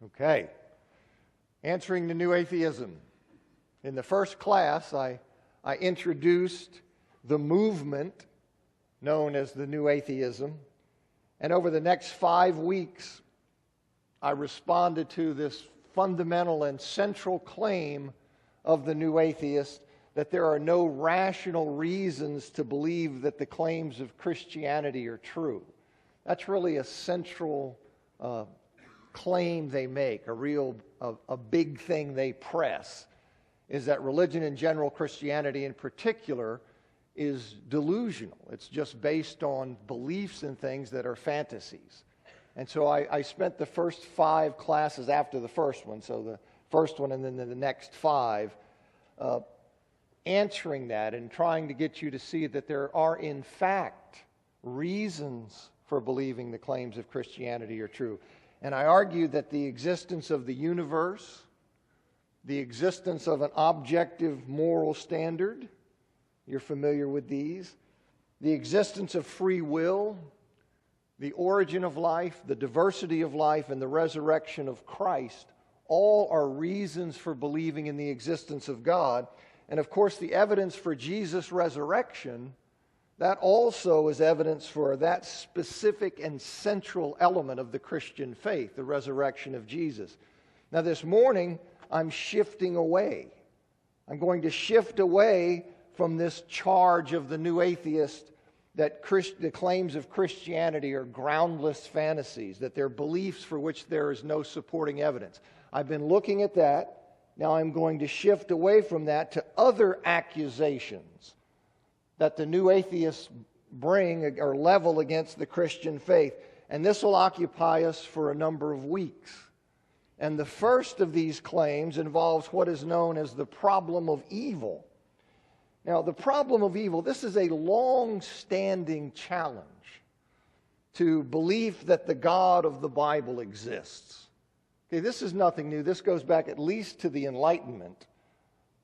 Okay, answering the new atheism. In the first class, I introduced the movement known as the new atheism, and over the next 5 weeks, I responded to this fundamental and central claim of the new atheist that there are no rational reasons to believe that the claims of Christianity are true. That's really a central claim they make, a big thing they press, is that religion in general, Christianity in particular, is delusional. It's just based on beliefs and things that are fantasies. And so I spent the first 5 classes after the first one, so the first one and then the next 5, answering that and trying to get you to see that there are in fact reasons for believing the claims of Christianity are true. And I argued that the existence of the universe, the existence of an objective moral standard, you're familiar with these, the existence of free will, the origin of life, the diversity of life, and the resurrection of Christ, all are reasons for believing in the existence of God. And of course, the evidence for Jesus' resurrection, that also is evidence for that specific and central element of the Christian faith, the resurrection of Jesus. Now this morning, I'm shifting away. I'm going to shift away from this charge of the new atheist that the claims of Christianity are groundless fantasies, that they're beliefs for which there is no supporting evidence. I've been looking at that. Now I'm going to shift away from that to other accusations that the new atheists bring or level against the Christian faith. And this will occupy us for a number of weeks. And the first of these claims involves what is known as the problem of evil. Now, the problem of evil, this is a long-standing challenge to belief that the God of the Bible exists. Okay, this is nothing new. This goes back at least to the Enlightenment,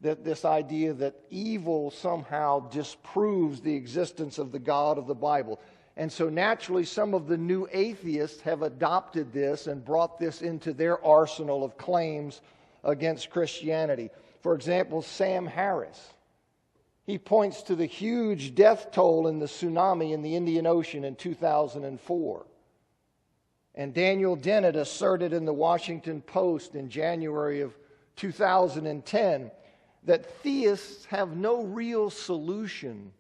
that this idea that evil somehow disproves the existence of the God of the Bible. And so naturally, some of the new atheists have adopted this and brought this into their arsenal of claims against Christianity. For example, Sam Harris. He points to the huge death toll in the tsunami in the Indian Ocean in 2004. And Daniel Dennett asserted in the Washington Post in January of 2010 that theists have no real solution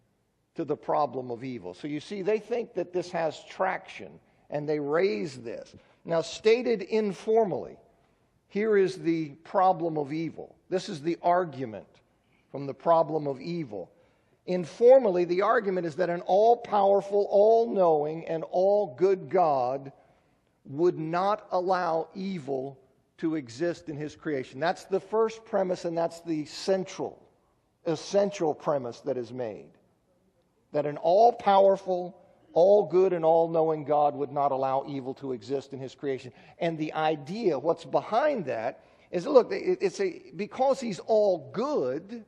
to the problem of evil. So you see, they think that this has traction, and they raise this. Now, stated informally, here is the problem of evil. This is the argument from the problem of evil. Informally, the argument is that an all-powerful, all-knowing, and all-good God would not allow evil to exist in His creation. That's the first premise, and that's the essential premise that is made. That an all-powerful, all-good, and all-knowing God would not allow evil to exist in His creation. And the idea, what's behind that, is, look, because He's all good,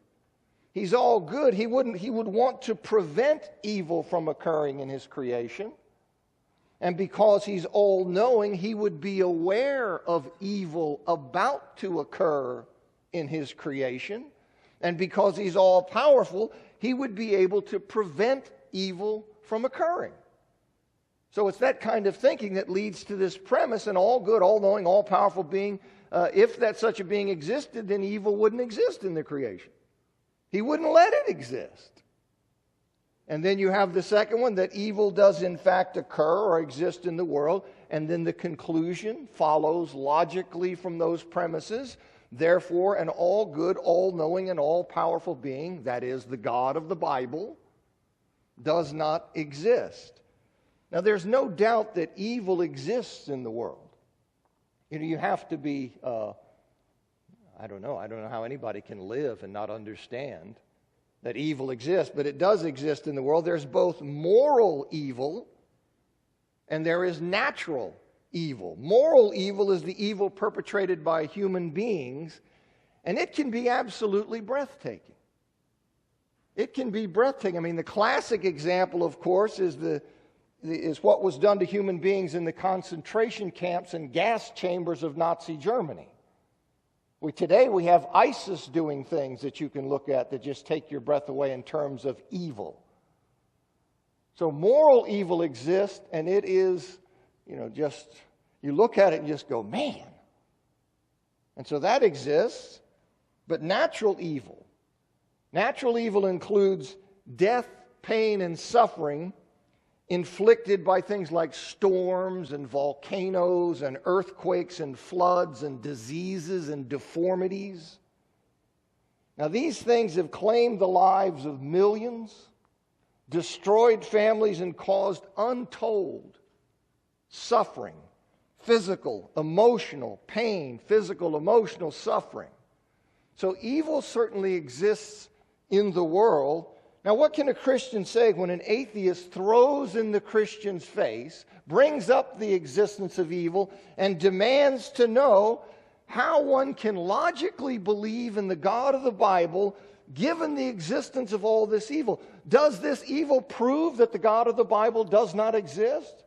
He would want to prevent evil from occurring in His creation. And because He's all-knowing, He would be aware of evil about to occur in His creation. And because He's all-powerful, He would be able to prevent evil from occurring. So it's that kind of thinking that leads to this premise: an all-good, all-knowing, all-powerful being. If that such a being existed, then evil wouldn't exist in the creation. He wouldn't let it exist. And then you have the second one, that evil does in fact occur or exist in the world. And then the conclusion follows logically from those premises. Therefore, an all-good, all-knowing, and all-powerful being, that is, the God of the Bible, does not exist. Now, there's no doubt that evil exists in the world. You know, you have to be, I don't know how anybody can live and not understand that evil exists, but it does exist in the world. There's both moral evil and there is natural evil. Moral evil is the evil perpetrated by human beings, and it can be absolutely breathtaking. It can be breathtaking. I mean, the classic example, of course, is the is what was done to human beings in the concentration camps and gas chambers of Nazi Germany. Today we have ISIS doing things that you can look at that just take your breath away in terms of evil. So moral evil exists, and it is, just, you look at it and just go, man. And so that exists, but natural evil includes death, pain, and suffering inflicted by things like storms and volcanoes and earthquakes and floods and diseases and deformities. Now, these things have claimed the lives of millions, destroyed families, and caused untold suffering, physical, emotional pain, physical, emotional suffering. So evil certainly exists in the world. Now, what can a Christian say when an atheist throws in the Christian's face, brings up the existence of evil, and demands to know how one can logically believe in the God of the Bible given the existence of all this evil? Does this evil prove that the God of the Bible does not exist?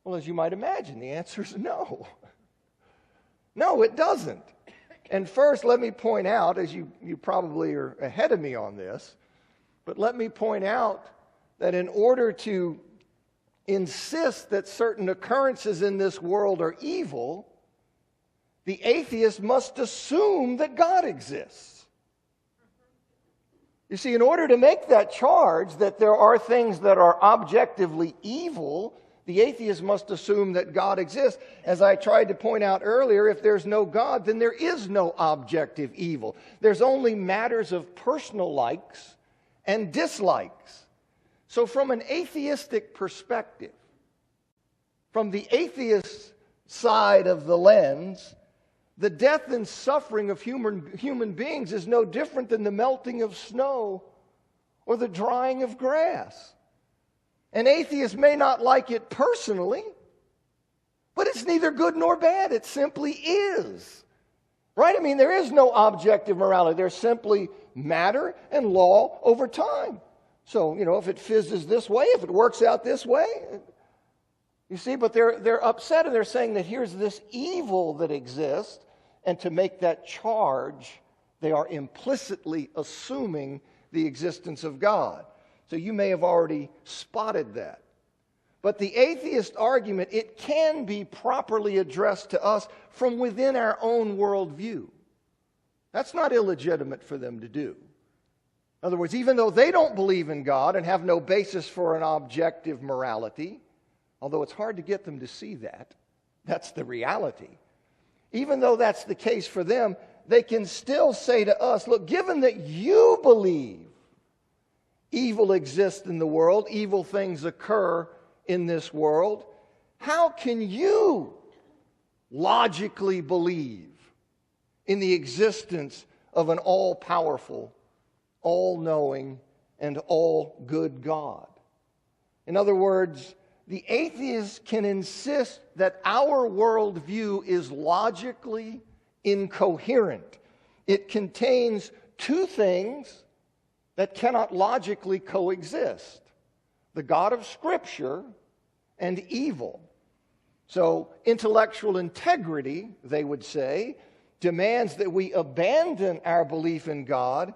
Well, as you might imagine, the answer is no. No, it doesn't. And first, let me point out, as you probably are ahead of me on this, but let me point out that in order to insist that certain occurrences in this world are evil, the atheist must assume that God exists. You see, in order to make that charge that there are things that are objectively evil, the atheist must assume that God exists. As I tried to point out earlier, if there's no God, then there is no objective evil. There's only matters of personal likes and dislikes. So from an atheistic perspective, from the atheist side of the lens, the death and suffering of human beings is no different than the melting of snow or the drying of grass. An atheist may not like it personally, but it's neither good nor bad. It simply is. Right? I mean, there is no objective morality. There's simply matter and law over time. So, if it fizzes this way, if it works out this way, you see, but they're upset and they're saying that here's this evil that exists, and to make that charge, they are implicitly assuming the existence of God. So you may have already spotted that. But the atheist argument, it can be properly addressed to us from within our own worldview. That's not illegitimate for them to do. In other words, even though they don't believe in God and have no basis for an objective morality, although it's hard to get them to see that, that's the reality. Even though that's the case for them, they can still say to us, look, given that you believe evil exists in the world, evil things occur in this world, how can you logically believe in the existence of an all-powerful, all-knowing, and all-good God? In other words, the atheist can insist that our worldview is logically incoherent. It contains two things that cannot logically coexist: the God of Scripture and evil. So intellectual integrity, they would say, demands that we abandon our belief in God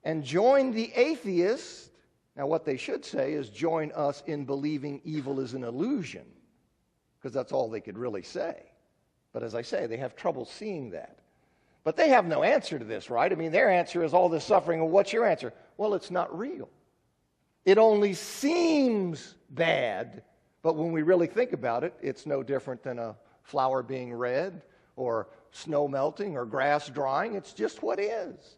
and join the atheists. Now, what they should say is join us in believing evil is an illusion, because that's all they could really say. But as I say, they have trouble seeing that. But they have no answer to this, right? I mean, their answer is all this suffering. Well, what's your answer? Well, it's not real. It only seems bad, but when we really think about it, it's no different than a flower being red or snow melting or grass drying. It's just what is.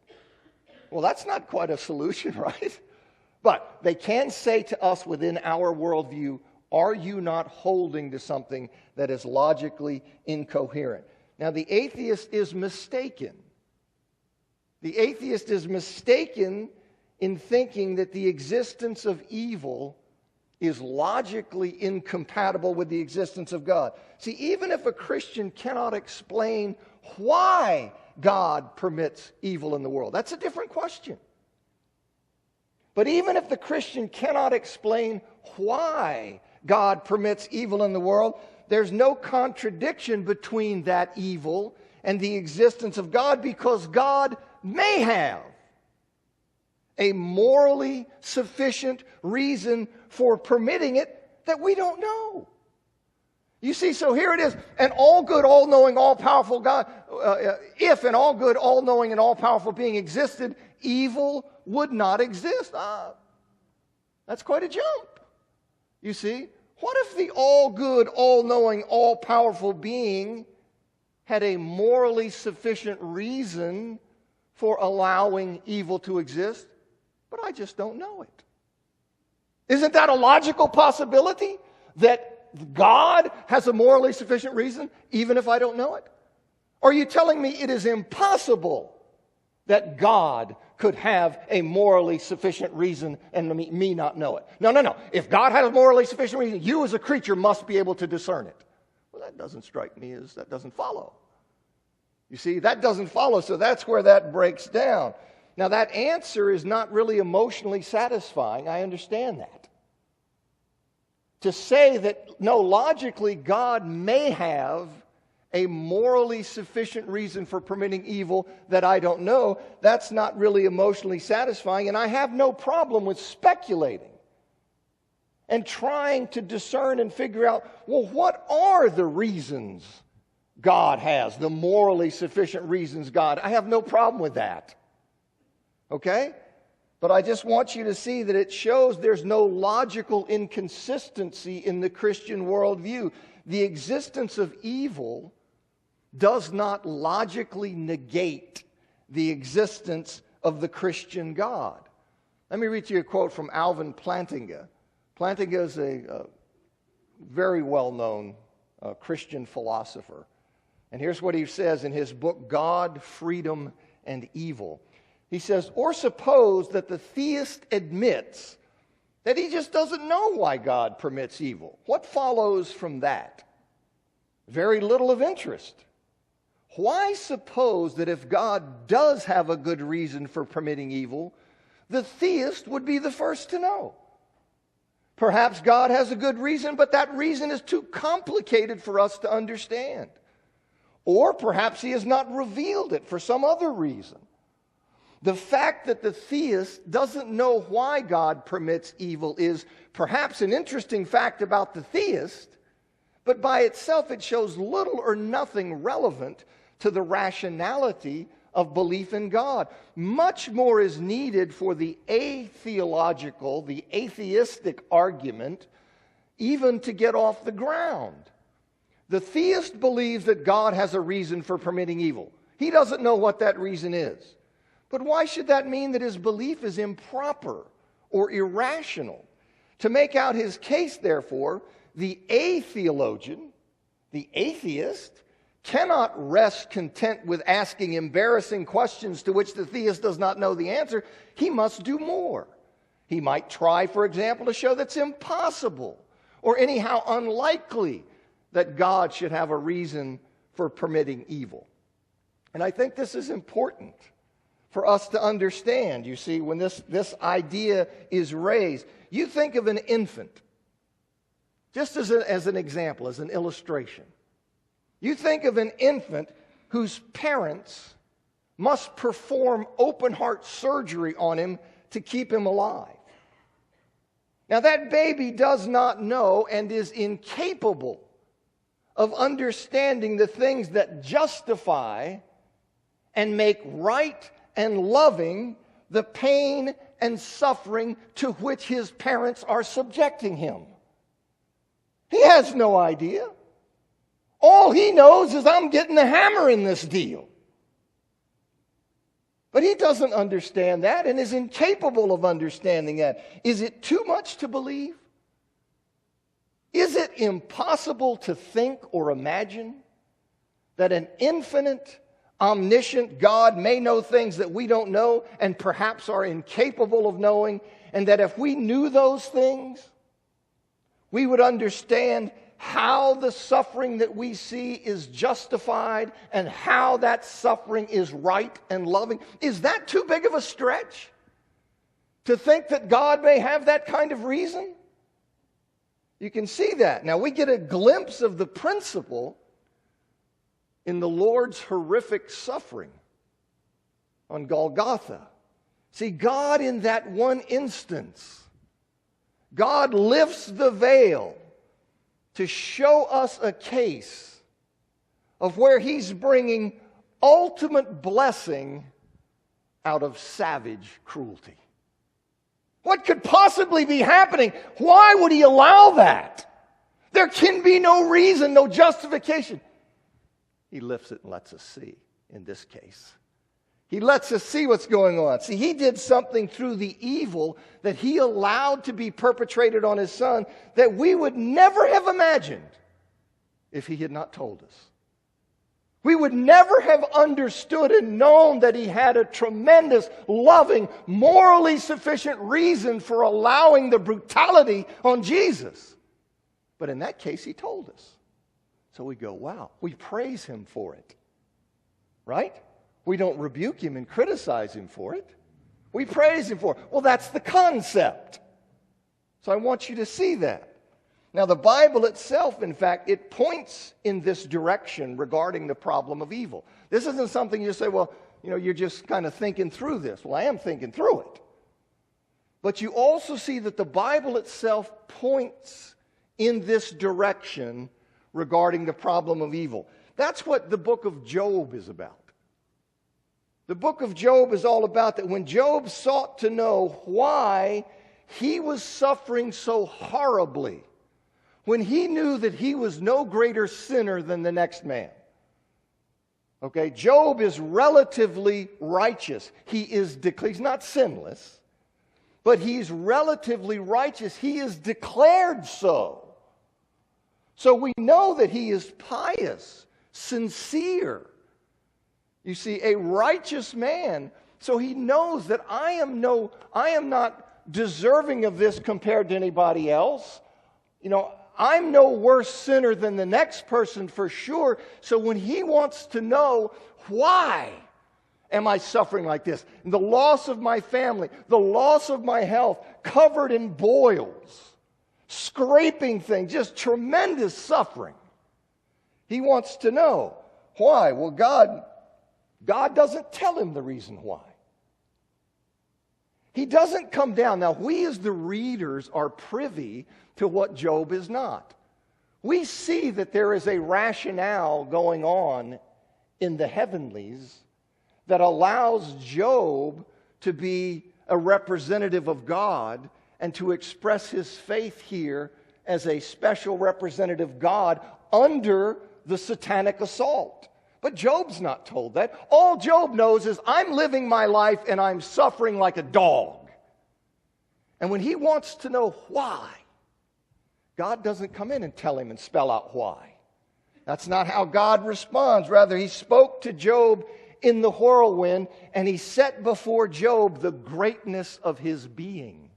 Well, that's not quite a solution, right? But they can say to us within our worldview, are you not holding to something that is logically incoherent? Now, the atheist is mistaken. The atheist is mistaken in thinking that the existence of evil is logically incompatible with the existence of God. See, even if a Christian cannot explain why God permits evil in the world, that's a different question. But even if the Christian cannot explain why God permits evil in the world, there's no contradiction between that evil and the existence of God, because God may have a morally sufficient reason for permitting it that we don't know. You see, so here it is. An all-good, all-knowing, all-powerful God, if an all-good, all-knowing, and all-powerful being existed, evil would not exist. That's quite a jump. You see, what if the all-good, all-knowing, all-powerful being had a morally sufficient reason for allowing evil to exist, but I just don't know it? Isn't that a logical possibility, that God has a morally sufficient reason, even if I don't know it? Or are you telling me it is impossible that God could have a morally sufficient reason and me not know it? No. If God had a morally sufficient reason, you as a creature must be able to discern it. Well, that doesn't strike me as, that doesn't follow. You see, that doesn't follow, so that's where that breaks down. Now, that answer is not really emotionally satisfying. I understand that. To say that, no, logically, God may have a morally sufficient reason for permitting evil that I don't know, that's not really emotionally satisfying, and I have no problem with speculating and trying to discern and figure out, well, what are the reasons God has, the morally sufficient reasons God? I have no problem with that. Okay? But I just want you to see that it shows there's no logical inconsistency in the Christian worldview. The existence of evil does not logically negate the existence of the Christian God. Let me read you a quote from Alvin Plantinga. Plantinga is a very well-known Christian philosopher. And here's what he says in his book, God, Freedom, and Evil. He says, or suppose that the theist admits that he just doesn't know why God permits evil. What follows from that? Very little of interest. Why suppose that if God does have a good reason for permitting evil, the theist would be the first to know? Perhaps God has a good reason, but that reason is too complicated for us to understand. Or perhaps he has not revealed it for some other reason. The fact that the theist doesn't know why God permits evil is perhaps an interesting fact about the theist, but by itself it shows little or nothing relevant to the rationality of belief in God. Much more is needed for the atheological, the atheistic argument, even to get off the ground. The theist believes that God has a reason for permitting evil. He doesn't know what that reason is. But why should that mean that his belief is improper or irrational? To make out his case, therefore, the atheologian, the atheist, cannot rest content with asking embarrassing questions to which the theist does not know the answer. He must do more. He might try, for example, to show that's impossible or anyhow unlikely that God should have a reason for permitting evil. And I think this is important for us to understand. You see, when this idea is raised, you think of an infant, just as an example, as an illustration. You think of an infant whose parents must perform open-heart surgery on him to keep him alive. Now, that baby does not know and is incapable of understanding the things that justify and make right and loving the pain and suffering to which his parents are subjecting him. He has no idea. All he knows is, I'm getting the hammer in this deal. But he doesn't understand that and is incapable of understanding that. Is it too much to believe? Is it impossible to think or imagine that an infinite, omniscient God may know things that we don't know and perhaps are incapable of knowing, and that if we knew those things, we would understand how the suffering that we see is justified and how that suffering is right and loving? Is that too big of a stretch to think that God may have that kind of reason? You can see that. Now, we get a glimpse of the principle in the Lord's horrific suffering on Golgotha. See, God in that one instance, God lifts the veil to show us a case of where He's bringing ultimate blessing out of savage cruelty. What could possibly be happening? Why would He allow that? There can be no reason, no justification. He lifts it and lets us see in this case. He lets us see what's going on. See, He did something through the evil that He allowed to be perpetrated on His Son that we would never have imagined if He had not told us. We would never have understood and known that He had a tremendous, loving, morally sufficient reason for allowing the brutality on Jesus. But in that case, He told us. So we go, wow, we praise Him for it. Right? We don't rebuke Him and criticize Him for it. We praise Him for it. Well, that's the concept. So I want you to see that. Now, the Bible itself, in fact, it points in this direction regarding the problem of evil. This isn't something you say, well, you're just kind of thinking through this. Well, I am thinking through it. But you also see that the Bible itself points in this direction regarding the problem of evil. That's what the book of Job is about. The book of Job is all about that when Job sought to know why he was suffering so horribly, when he knew that he was no greater sinner than the next man. Okay, Job is relatively righteous. He's not sinless, but he's relatively righteous. He is declared so. So we know that he is pious, sincere. You see, a righteous man, so he knows that I am not deserving of this compared to anybody else. I'm no worse sinner than the next person for sure. So when he wants to know, why am I suffering like this? And the loss of my family, the loss of my health, covered in boils, scraping things, just tremendous suffering. He wants to know why. Well, God doesn't tell him the reason why. He doesn't come down. Now, we as the readers are privy to what Job is not. We see that there is a rationale going on in the heavenlies that allows Job to be a representative of God and to express his faith here as a special representative of God under the satanic assault. But Job's not told that. All Job knows is, I'm living my life and I'm suffering like a dog. And when he wants to know why, God doesn't come in and tell him and spell out why. That's not how God responds. Rather, He spoke to Job in the whirlwind, and He set before Job the greatness of his being.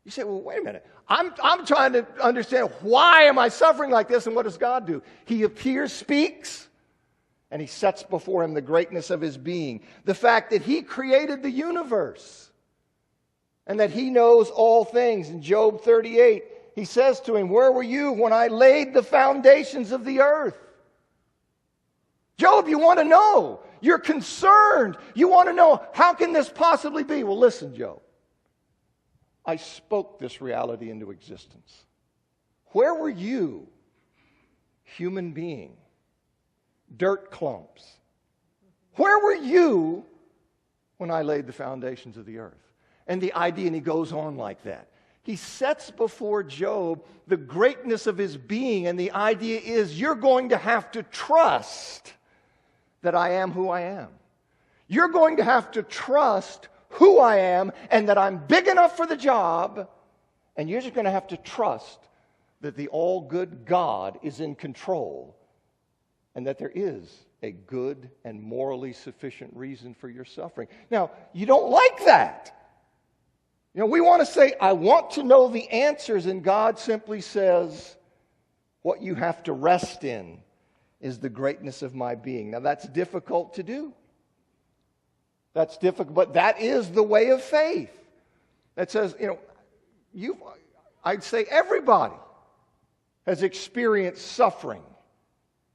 You say, well, wait a minute. I'm trying to understand, why am I suffering like this? And what does God do? He appears, speaks, and He sets before him the greatness of his being. The fact that He created the universe and that He knows all things. In Job 38, He says to him, where were you when I laid the foundations of the earth? Job, you want to know. You're concerned. You want to know, how can this possibly be? Well, listen, Job. I spoke this reality into existence. Where were you, human being? Dirt clumps. Where were you when I laid the foundations of the earth? And the idea, and he goes on like that. He sets before Job the greatness of his being, and the idea is, you're going to have to trust that I am who I am. You're going to have to trust who I am and that I'm big enough for the job, and you're just going to have to trust that the all-good God is in control and that there is a good and morally sufficient reason for your suffering. Now, you don't like that. We want to say, I want to know the answers, and God simply says, what you have to rest in is the greatness of my being. Now, that's difficult to do. That's difficult, but that is the way of faith. That says, I'd say everybody has experienced suffering,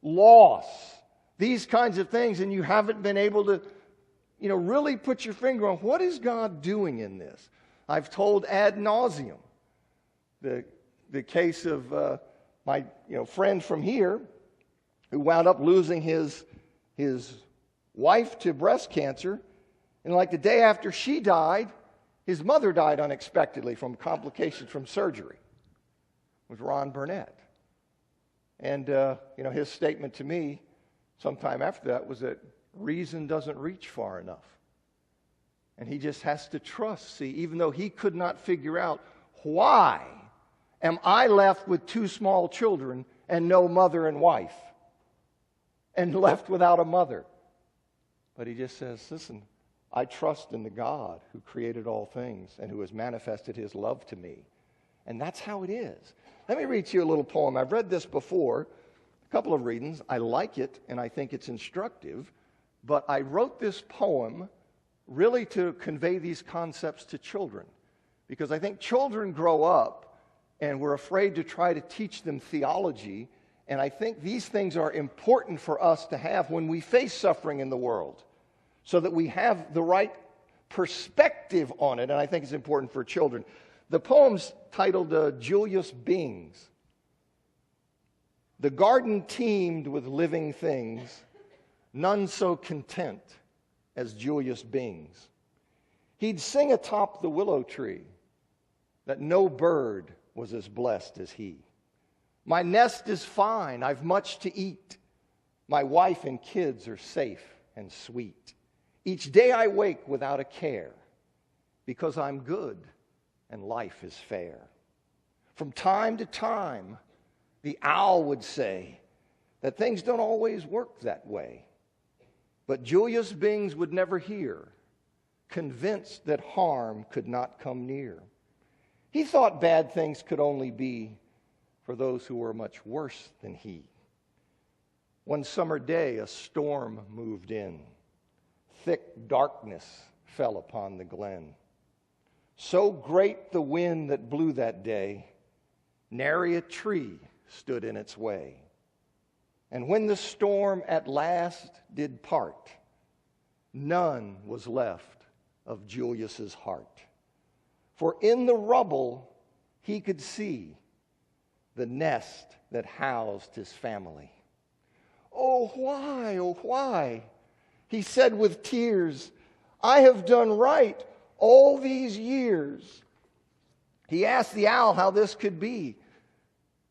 loss, these kinds of things, and you haven't been able to, really put your finger on what is God doing in this. I've told ad nauseum the case of my friend from here who wound up losing his wife to breast cancer, and like the day after she died, his mother died unexpectedly from complications from surgery. It was Ron Burnett. And, his statement to me sometime after that was that reason doesn't reach far enough. And he just has to trust. See, even though he could not figure out why am I left with 2 small children and no mother and wife, and left without a mother. But he just says, listen, I trust in the God who created all things and who has manifested his love to me. And that's how it is. Let me read to you a little poem. I've read this before, a couple of readings. I like it, and I think it's instructive. But I wrote this poem really to convey these concepts to children. Because I think children grow up, and we're afraid to try to teach them theology. And I think these things are important for us to have when we face suffering in the world, so that we have the right perspective on it, and I think it's important for children. The poem's titled Julius Bings. The garden teemed with living things, none so content as Julius Bings. He'd sing atop the willow tree that no bird was as blessed as he. My nest is fine, I've much to eat. My wife and kids are safe and sweet. Each day I wake without a care, because I'm good and life is fair. From time to time, the owl would say that things don't always work that way. But Julius Bings would never hear, convinced that harm could not come near. He thought bad things could only be for those who were much worse than he. One summer day, a storm moved in. Thick darkness fell upon the glen. So great the wind that blew that day, nary a tree stood in its way. And when the storm at last did part, none was left of Julius's heart. For in the rubble he could see the nest that housed his family. Oh, why, he said with tears, I have done right all these years. He asked the owl how this could be,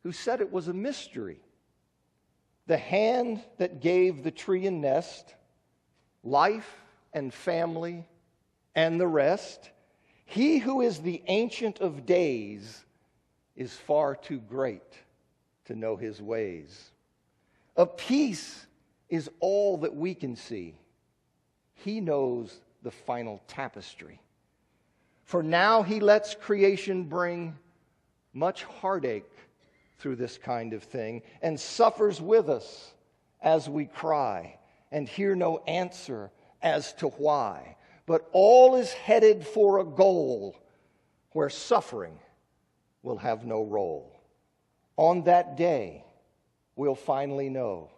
who said it was a mystery. The hand that gave the tree and nest, life and family and the rest, he who is the Ancient of Days is far too great to know his ways. A piece is all that we can see. He knows the final tapestry. For now he lets creation bring much heartache through this kind of thing, and suffers with us as we cry and hear no answer as to why. But all is headed for a goal where suffering will have no role. On that day, we'll finally know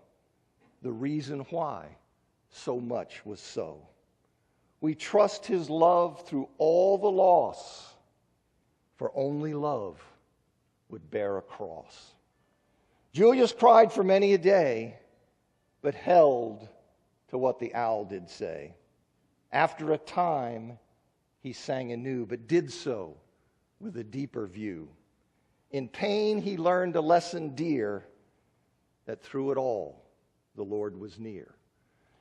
the reason why so much was so. We trust his love through all the loss, for only love would bear a cross. Julius cried for many a day, but held to what the owl did say. After a time, he sang anew, but did so with a deeper view. In pain, he learned a lesson dear, that through it all, the Lord was near.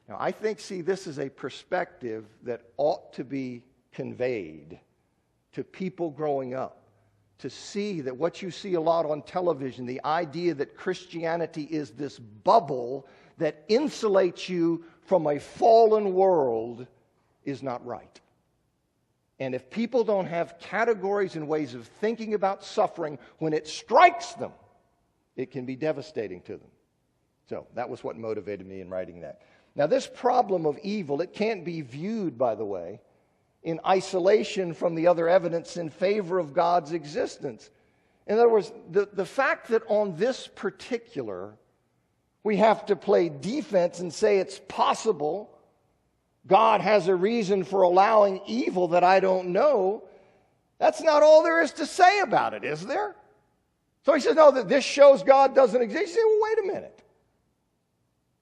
Now, I think, this is a perspective that ought to be conveyed to people growing up, to see that what you see a lot on television, the idea that Christianity is this bubble that insulates you from a fallen world, is not right. And if people don't have categories and ways of thinking about suffering, when it strikes them, it can be devastating to them. So that was what motivated me in writing that. Now, this problem of evil, it can't be viewed, by the way, in isolation from the other evidence in favor of God's existence. In other words, the fact that on this particular, we have to play defense and say it's possible God has a reason for allowing evil that I don't know, that's not all there is to say about it, is there? So he says, no, that this shows God doesn't exist. You say, well, wait a minute.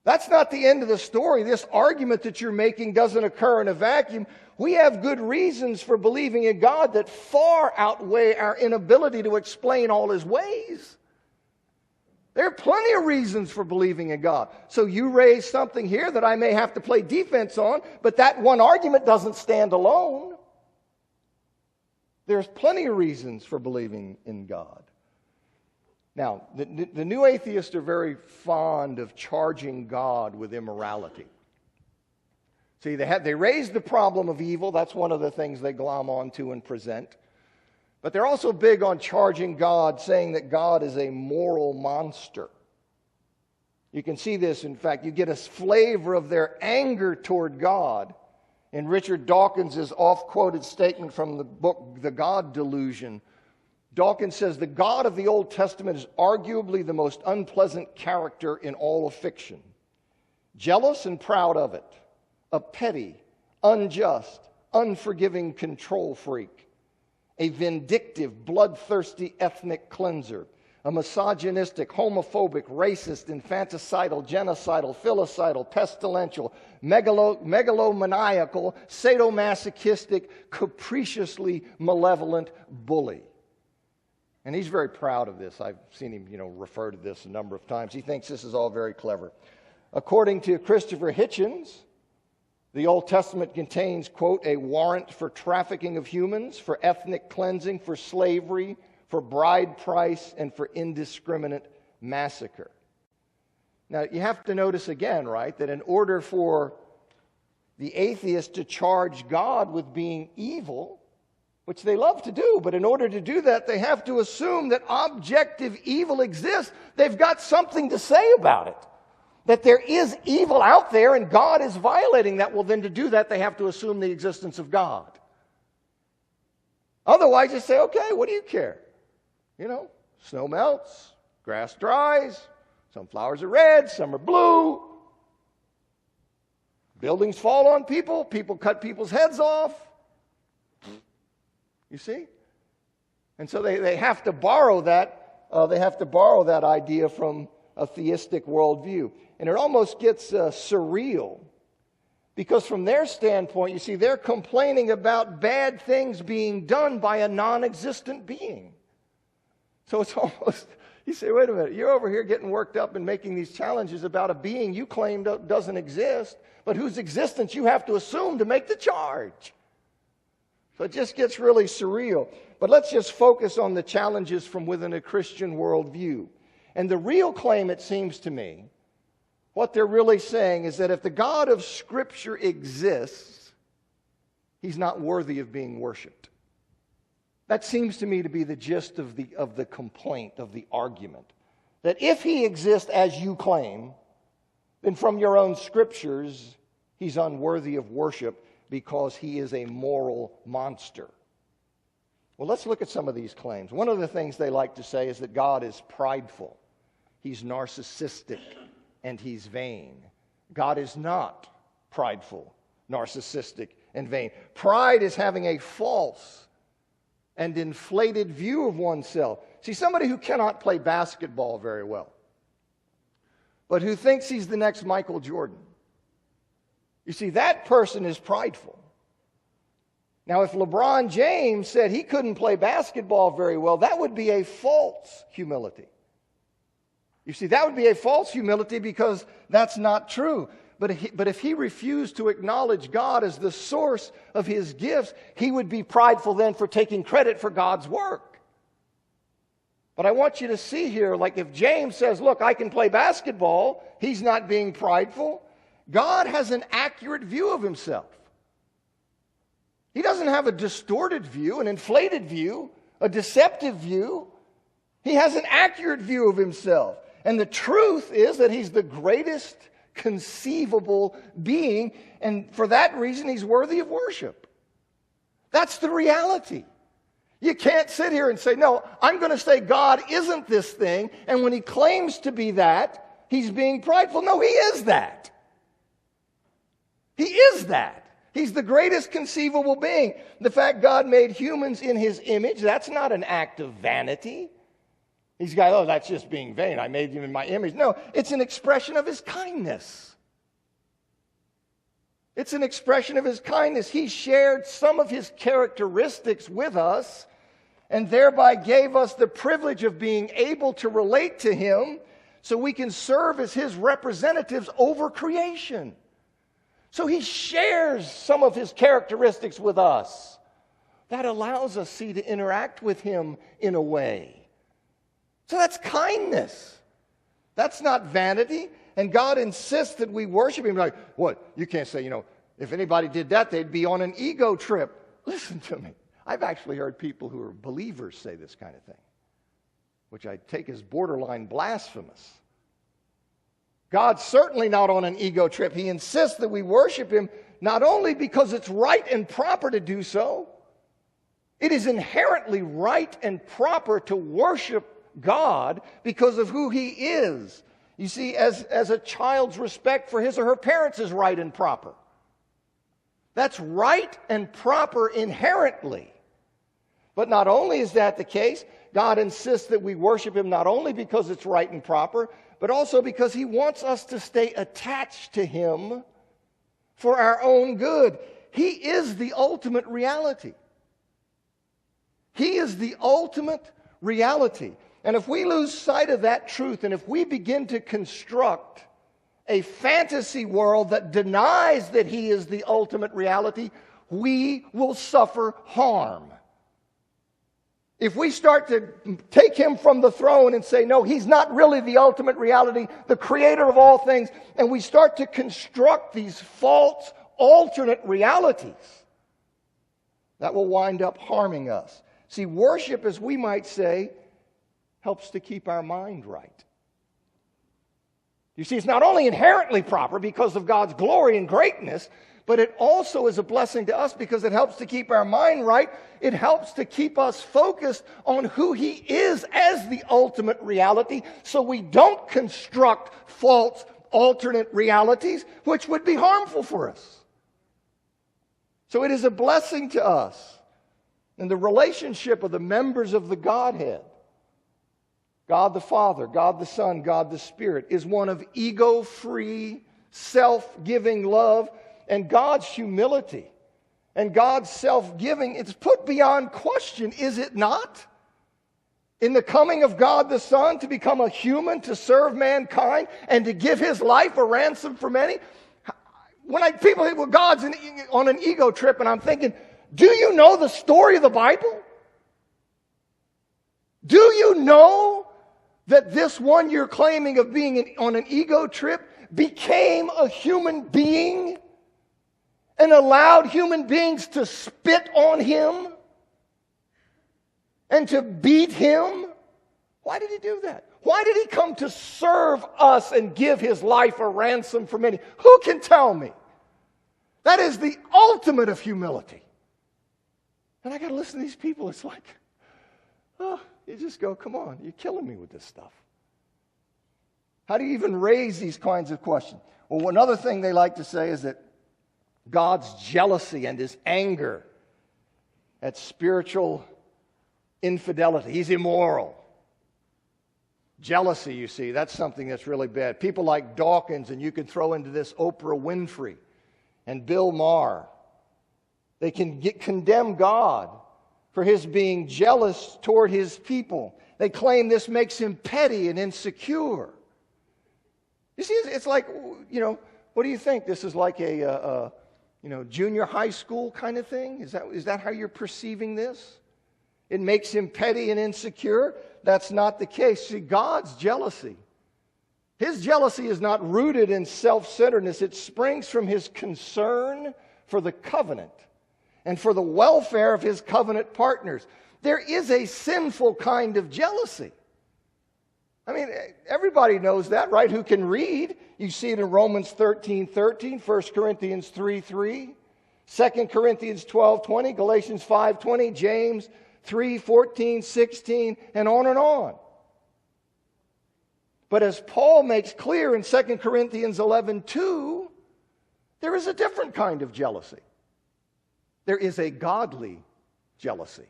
That's not the end of the story. This argument that you're making doesn't occur in a vacuum. We have good reasons for believing in God that far outweigh our inability to explain all His ways. There are plenty of reasons for believing in God. So you raise something here that I may have to play defense on, but that one argument doesn't stand alone. There's plenty of reasons for believing in God. Now, the new atheists are very fond of charging God with immorality. See, they raise the problem of evil. That's one of the things they glom onto and present. But they're also big on charging God, saying that God is a moral monster. You can see this, in fact, you get a flavor of their anger toward God in Richard Dawkins' oft-quoted statement from the book, The God Delusion. Dawkins says, the God of the Old Testament is arguably the most unpleasant character in all of fiction. Jealous and proud of it. A petty, unjust, unforgiving control freak. A vindictive, bloodthirsty ethnic cleanser. A misogynistic, homophobic, racist, infanticidal, genocidal, filicidal, pestilential, megalomaniacal, sadomasochistic, capriciously malevolent bully. And he's very proud of this. I've seen him, refer to this a number of times. He thinks this is all very clever. According to Christopher Hitchens, the Old Testament contains, quote, a warrant for trafficking of humans, for ethnic cleansing, for slavery, for bride price, and for indiscriminate massacre. Now, you have to notice again, right, that in order for the atheist to charge God with being evil, which they love to do, but in order to do that, they have to assume that objective evil exists. They've got something to say about it. That there is evil out there and God is violating that. Well, then to do that, they have to assume the existence of God. Otherwise, you say, okay, what do you care? Snow melts, grass dries, some flowers are red, some are blue. Buildings fall on people, people cut people's heads off. You see? And so they have to borrow that. They have to borrow that idea from a theistic worldview. And it almost gets surreal. Because from their standpoint, you see, they're complaining about bad things being done by a non-existent being. So it's almost, you say, wait a minute, you're over here getting worked up and making these challenges about a being you claim doesn't exist, but whose existence you have to assume to make the charge. So it just gets really surreal. But let's just focus on the challenges from within a Christian worldview. And the real claim, it seems to me, what they're really saying is that if the God of Scripture exists, He's not worthy of being worshipped. That seems to me to be the gist of the complaint, of the argument. That if He exists as you claim, then from your own Scriptures, He's unworthy of worship because He is a moral monster. Well, let's look at some of these claims. One of the things they like to say is that God is prideful. He's narcissistic. And He's vain. God is not prideful, narcissistic, and vain. Pride is having a false and inflated view of oneself. See, somebody who cannot play basketball very well, but who thinks he's the next Michael Jordan. You see, that person is prideful. Now, if LeBron James said he couldn't play basketball very well, that would be a false humility. You see, that would be a false humility because that's not true. But if he refused to acknowledge God as the source of his gifts, he would be prideful then for taking credit for God's work. But I want you to see here, like if James says, look, I can play basketball, he's not being prideful. God has an accurate view of himself. He doesn't have a distorted view, an inflated view, a deceptive view. He has an accurate view of himself. And the truth is that he's the greatest conceivable being, and for that reason, he's worthy of worship. That's the reality. You can't sit here and say, no, I'm going to say God isn't this thing, and when he claims to be that, he's being prideful. No, he is that. He is that. He's the greatest conceivable being. The fact God made humans in his image, that's not an act of vanity. He's got, oh, that's just being vain. I made him in my image. No, it's an expression of his kindness. It's an expression of his kindness. He shared some of his characteristics with us and thereby gave us the privilege of being able to relate to him so we can serve as his representatives over creation. So he shares some of his characteristics with us. That allows us, see, to interact with him in a way. So that's kindness. That's not vanity. And God insists that we worship him. Like, what? You can't say, if anybody did that, they'd be on an ego trip. Listen to me. I've actually heard people who are believers say this kind of thing, which I take as borderline blasphemous. God's certainly not on an ego trip. He insists that we worship him not only because it's right and proper to do so. It is inherently right and proper to worship God because of who he is. You see, as a child's respect for his or her parents is right and proper. That's right and proper inherently. But not only is that the case, God insists that we worship him not only because it's right and proper, but also because he wants us to stay attached to him for our own good. He is the ultimate reality. He is the ultimate reality. And if we lose sight of that truth, and if we begin to construct a fantasy world that denies that he is the ultimate reality, we will suffer harm. If we start to take him from the throne and say, no, he's not really the ultimate reality, the creator of all things, and we start to construct these false, alternate realities, that will wind up harming us. See, worship, as we might say, helps to keep our mind right. You see, it's not only inherently proper because of God's glory and greatness, but it also is a blessing to us because it helps to keep our mind right. It helps to keep us focused on who he is as the ultimate reality, so we don't construct false, alternate realities which would be harmful for us. So it is a blessing to us. And the relationship of the members of the Godhead, God the Father, God the Son, God the Spirit, is one of ego-free, self-giving love, and God's humility and God's self-giving. It's put beyond question, is it not? In the coming of God the Son to become a human, to serve mankind, and to give his life a ransom for many. When people think, well, God's on an ego trip, and I'm thinking, do you know the story of the Bible? Do you know that this one you're claiming of being on an ego trip became a human being and allowed human beings to spit on him and to beat him? Why did he do that? Why did he come to serve us and give his life a ransom for many? Who can tell me? That is the ultimate of humility. And I got to listen to these people. It's like, oh, you just go, come on, you're killing me with this stuff. How do you even raise these kinds of questions? Well, another thing they like to say is that God's jealousy and his anger at spiritual infidelity. He's immoral. Jealousy, you see, that's something that's really bad. People like Dawkins, and you can throw into this Oprah Winfrey and Bill Maher. They can condemn God for his being jealous toward his people. They claim this makes him petty and insecure. You see, it's like, what do you think? This is like a junior high school kind of thing? Is that how you're perceiving this? It makes him petty and insecure? That's not the case. See, God's jealousy, his jealousy is not rooted in self-centeredness. It springs from his concern for the covenant and for the welfare of his covenant partners. There is a sinful kind of jealousy. I mean, everybody knows that, right? Who can read? You see it in Romans 13:13, 1 Corinthians 3:3, 2 Corinthians 12:20, Galatians 5:20, James 3, 14, 16, and on and on. But as Paul makes clear in 2 Corinthians 11:2, there is a different kind of jealousy. There is a godly jealousy,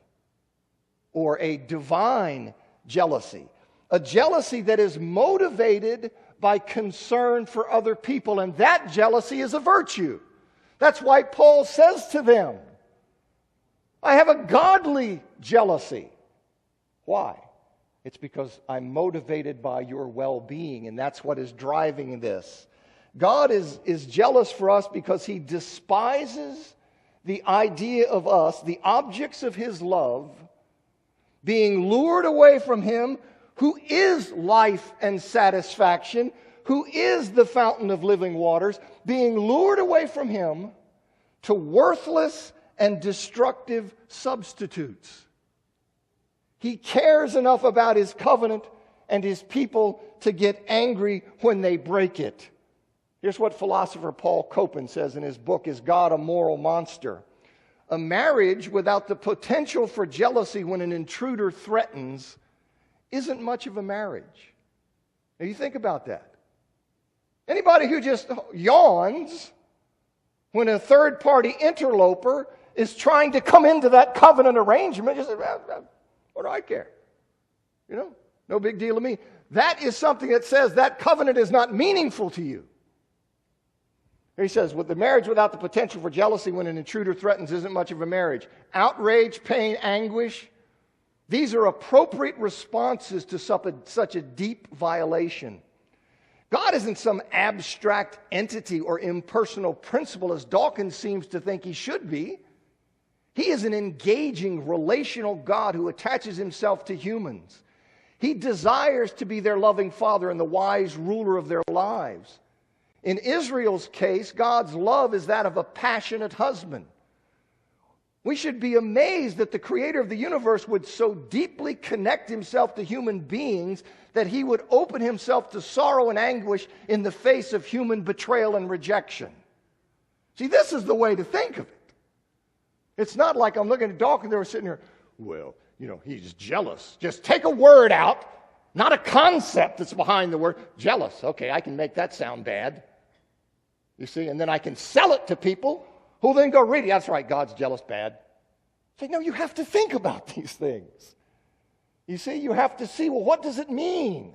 or a divine jealousy. A jealousy that is motivated by concern for other people, and that jealousy is a virtue. That's why Paul says to them, I have a godly jealousy. Why? It's because I'm motivated by your well-being, and that's what is driving this. God is jealous for us because He despises the idea of us, the objects of His love, being lured away from Him, who is life and satisfaction, who is the fountain of living waters, being lured away from Him to worthless and destructive substitutes. He cares enough about His covenant and His people to get angry when they break it. Here's what philosopher Paul Copan says in his book, Is God a Moral Monster? A marriage without the potential for jealousy when an intruder threatens isn't much of a marriage. Now you think about that. Anybody who just yawns when a third-party interloper is trying to come into that covenant arrangement, just what do I care? You know, no big deal to me. That is something that says that covenant is not meaningful to you. He says, with the marriage without the potential for jealousy when an intruder threatens isn't much of a marriage. Outrage, pain, anguish, these are appropriate responses to such a deep violation. God isn't some abstract entity or impersonal principle as Dawkins seems to think He should be. He is an engaging, relational God who attaches Himself to humans. He desires to be their loving Father and the wise ruler of their lives. In Israel's case, God's love is that of a passionate husband. We should be amazed that the Creator of the universe would so deeply connect Himself to human beings that He would open Himself to sorrow and anguish in the face of human betrayal and rejection. See, this is the way to think of it. It's not like I'm looking at Dawkins, they were sitting here, well, you know, he's jealous. Just take a word out, not a concept that's behind the word. Jealous, okay, I can make that sound bad. You see, and then I can sell it to people who then go read it. That's right, God's jealous, bad. Say, no, you have to think about these things. You see, you have to see, well, what does it mean?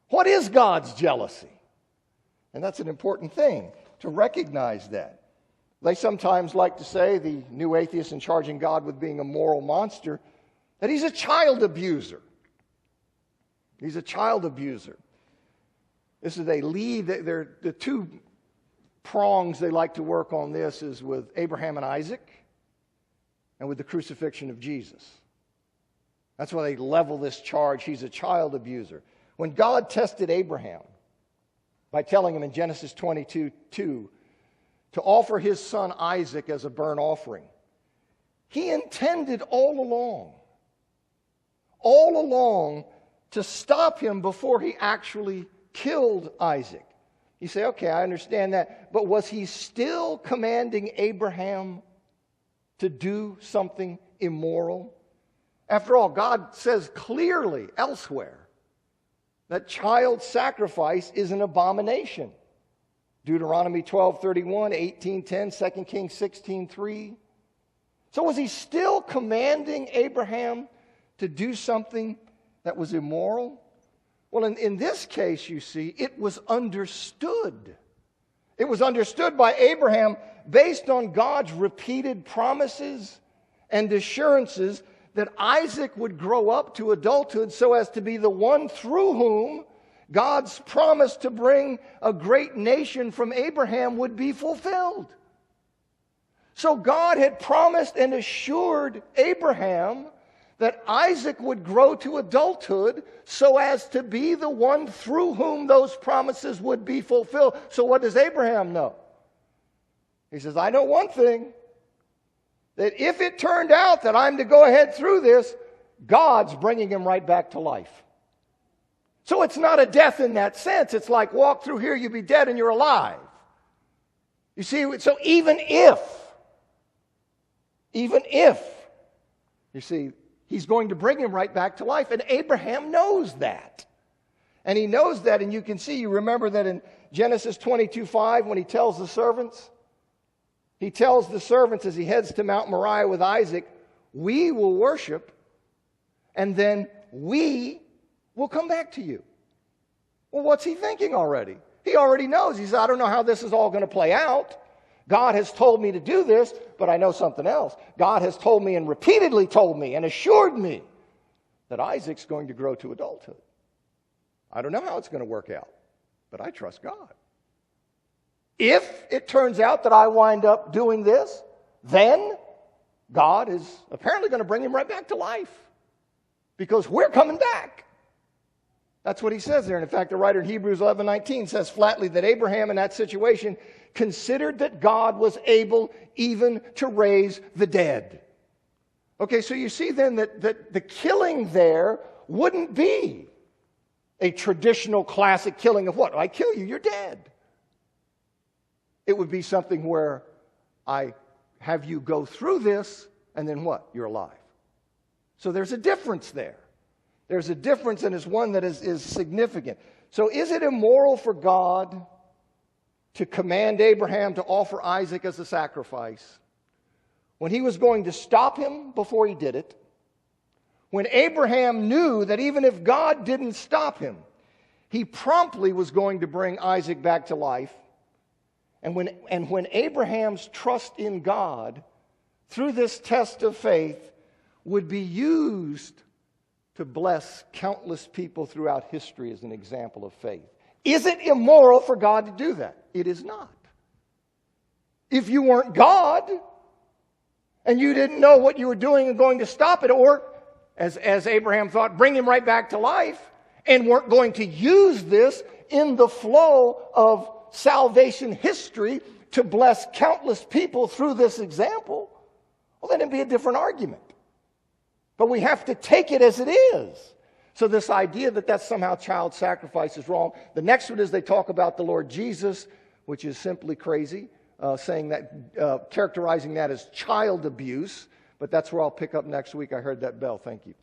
What is God's jealousy? And that's an important thing, to recognize that. They sometimes like to say, the new atheists in charging God with being a moral monster, that He's a child abuser. He's a child abuser. This is the two prongs they like to work on this is with Abraham and Isaac and with the crucifixion of Jesus. That's why they level this charge. He's a child abuser. When God tested Abraham by telling him in Genesis 22:2 to offer his son Isaac as a burnt offering, He intended all along to stop him before he actually killed Isaac. You say, okay, I understand that. But was He still commanding Abraham to do something immoral? After all, God says clearly elsewhere that child sacrifice is an abomination. Deuteronomy 12:31, 18:10, 2 Kings 16:3. So was He still commanding Abraham to do something that was immoral? Well, in this case, you see, it was understood. It was understood by Abraham based on God's repeated promises and assurances that Isaac would grow up to adulthood so as to be the one through whom God's promise to bring a great nation from Abraham would be fulfilled. So God had promised and assured Abraham that Isaac would grow to adulthood so as to be the one through whom those promises would be fulfilled. So what does Abraham know? He says, I know one thing, that if it turned out that I'm to go ahead through this, God's bringing him right back to life. So it's not a death in that sense. It's like walk through here, you'll be dead and you're alive. You see, so even if You see, he's going to bring him right back to life. And Abraham knows that. And he knows that, and you can see, you remember that in Genesis 22:5 when he tells the servants as he heads to Mount Moriah with Isaac, we will worship, and then we will come back to you. Well, what's he thinking already? He already knows. He says, I don't know how this is all going to play out. God has told me to do this, but I know something else. God has told me and repeatedly told me and assured me that Isaac's going to grow to adulthood. I don't know how it's going to work out, but I trust God. If it turns out that I wind up doing this, then God is apparently going to bring him right back to life because we're coming back. That's what he says there. And in fact, the writer in Hebrews 11:19 says flatly that Abraham in that situation considered that God was able even to raise the dead. Okay, so you see then that the killing there wouldn't be a traditional classic killing of what? I kill you, you're dead. It would be something where I have you go through this, and then what? You're alive. So there's a difference there. There's a difference, and it's one that is significant. So is it immoral for God to command Abraham to offer Isaac as a sacrifice when he was going to stop him before he did it? When Abraham knew that even if God didn't stop him, he promptly was going to bring Isaac back to life. And when Abraham's trust in God through this test of faith would be used to bless countless people throughout history as an example of faith. Is it immoral for God to do that? It is not. If you weren't God and you didn't know what you were doing and going to stop it, or as Abraham thought, bring him right back to life, and weren't going to use this in the flow of salvation history to bless countless people through this example, well, then it'd be a different argument. But we have to take it as it is. So this idea that that's somehow child sacrifice is wrong. The next one is they talk about the Lord Jesus, which is simply crazy, saying that, characterizing that as child abuse. But that's where I'll pick up next week. I heard that bell. Thank you.